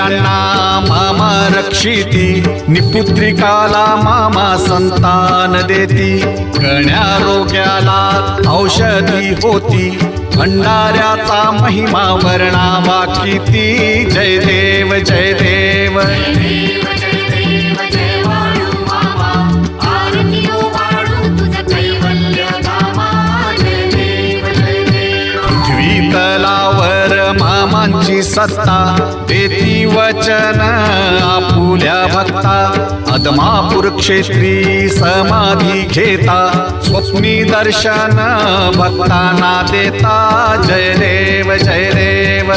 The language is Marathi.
पुत्र्यांना मामा रक्षिती निपुत्रिकाला मामा संतान देती गण्या रोग्याला औषधी होती भंडाऱ्याचा महिमा वर्णावा किती जय देव जय देव तलावर मामांची सत्ता देती वचन आपुल्या भक्ता अदमापूर क्षेत्री समाधी घेता स्वप्नी दर्शन भक्तांना देता जय देव जय देव